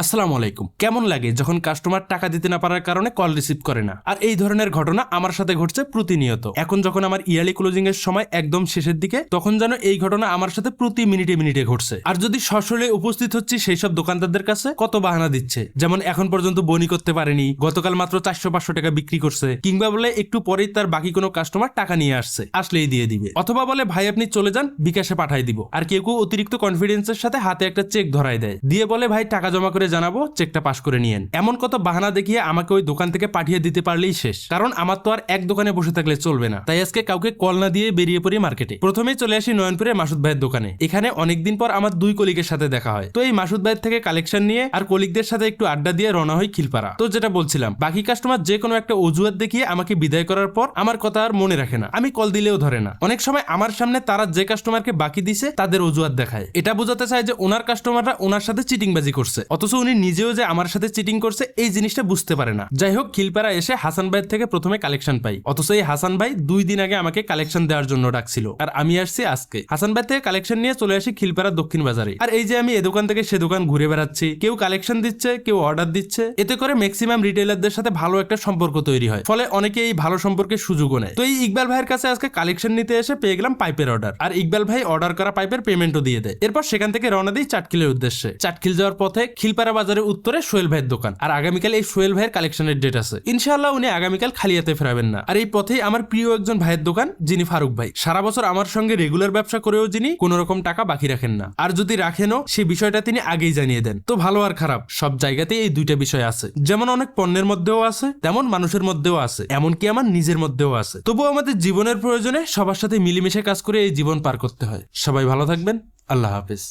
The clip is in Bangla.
আসসালামু আলাইকুম। কেমন লাগে যখন কাস্টমার টাকা দিতে না পারার কারণে কল রিসিভ করে না? আর এই ধরনের ঘটনা আমার সাথে ঘটছে প্রতিনিয়ত। এখন যখন আমার ইয়ারলি ক্লোজিং এর সময় একদম শেষের দিকে, তখন যেন এই ঘটনা আমার সাথে প্রতি মিনিটে মিনিটে ঘটছে। আর যদি সশরীরে উপস্থিত হচ্ছি সেই সব দোকানদারদের কাছে, কত বাহানা দিচ্ছে, যেমন এখন পর্যন্ত বনি করতে পারেনি, গতকাল মাত্র 400-500 টাকা বিক্রি করছে, কিংবা বলে একটু পরেই তার বাকি কোনো কাস্টমার টাকা নিয়ে আসছে, আসলেই দিয়ে দিবে, অথবা বলে ভাই আপনি চলে যান, বিকাশে পাঠাই দিব। আর কেউ কেউ অতিরিক্ত কনফিডেন্সের সাথে হাতে একটা চেক ধরাই দেয়, দিয়ে বলে ভাই টাকা জমা করে জানাবো, চেকটা পাস করে নিয়েন। এমন কত বাহানা দেখিয়ে আমাকে ওই দোকান থেকে পাঠিয়ে দিতে পারলেই শেষ, কারণ আমার তো আর এক দোকানে বসে থাকলে চলবে না। তাই আজকে কাউকে কল না দিয়ে বেরিয়ে পড়ি মার্কেটে। প্রথমেই চলে আসি নয়নপুরে মাসুদ ভাইয়ের দোকানে। এখানে অনেকদিন পর আমার দুই কলিগের সাথে দেখা হয়, তো এই মাসুদ ভাইয়ের থেকে কালেকশন নিয়ে আর কলিগদের সাথে একটু আড্ডা দিয়ে রওনা হই খিলপাড়া। তো যেটা বলছিলাম, বাকি কাস্টমার যে কোনো একটা অজুহাত দেখিয়ে আমাকে বিদায় করার পর আমার কথা আর মনে রাখে না, আমি কল দিলেও ধরে না। অনেক সময় আমার সামনে তারা যে কাস্টমারকে বাকি দিছে তাদের অজুহাত দেখায়, এটা বোঝাতে চায় যে ওনার কাস্টমাররা ওনার সাথে চিটিংবাজি করছে, অথচ উনি নিজেও যে আমার সাথে চিটিং করছে এই জিনিসটা বুঝতে পারে না। যাই হোক, খিলপাড়া এসে হাসান ভাইয়ের থেকে প্রথমে কালেকশন পাই, অথচ এই হাসান ভাই 2 দিন আগে আমাকে কালেকশন দেওয়ার জন্য ডাকছিল, আর আমি আসছি আজকে। হাসান ভাই থেকে কালেকশন নিয়ে চলে আসি খিলপাড়া দক্ষিণ বাজারে। আর এই যে আমি এ দোকান থেকে সে দোকান ঘুরে বেড়াচ্ছি, কেউ কালেকশন দিচ্ছে, কেউ অর্ডার দিচ্ছে, এতে করে ম্যাক্সিমাম রিটেলারদের সাথে ভালো একটা সম্পর্ক তৈরি হয়, ফলে অনেকে এই ভালো সম্পর্কের সুযোগও নেয়। তো এই ইকবাল ভাইয়ের কাছে আজকে কালেকশন নিতে এসে পেয়ে গেলাম পাইপের অর্ডার, আর ইকবাল ভাই অর্ডার করা পাইপের পেমেন্টও দিয়ে দেয়। এরপর সেখান থেকে রওনা দিই চাটখিলের উদ্দেশ্যে। চাটখিল যাওয়ার পথে খিলপাড়া বাজারের উত্তরে সোহেল ভাইয়ের দোকান, আর আগামীকাল এই সোহেল ভাইয়ের কালেকশনের ডেট আছে। ইনশাআল্লাহ উনি আগামীকাল খালি হাতে ফেরাবেন না। আর এই পথেই আমার প্রিয় একজন ভাইয়ের দোকান, যিনি ফারুক ভাই। সারা বছর আমার সঙ্গে রেগুলার ব্যবসা করেও যিনি কোনো রকম টাকা বাকি রাখেন না, আর যদি রাখেনও সেই বিষয়টা তিনি আগেই জানিয়ে দেন। তো ভালো আর খারাপ সব জায়গাতেই এই দুইটা বিষয় আছে, যেমন অনেক পণ্যের মধ্যেও আছে, তেমন মানুষের মধ্যেও আছে, এমনকি আমার নিজের মধ্যেও আছে। তবুও আমাদের জীবনের প্রয়োজনে সবার সাথে মিলেমিশে কাজ করে এই জীবন পার করতে হয়। সবাই ভালো থাকবেন। আল্লাহ হাফেজ।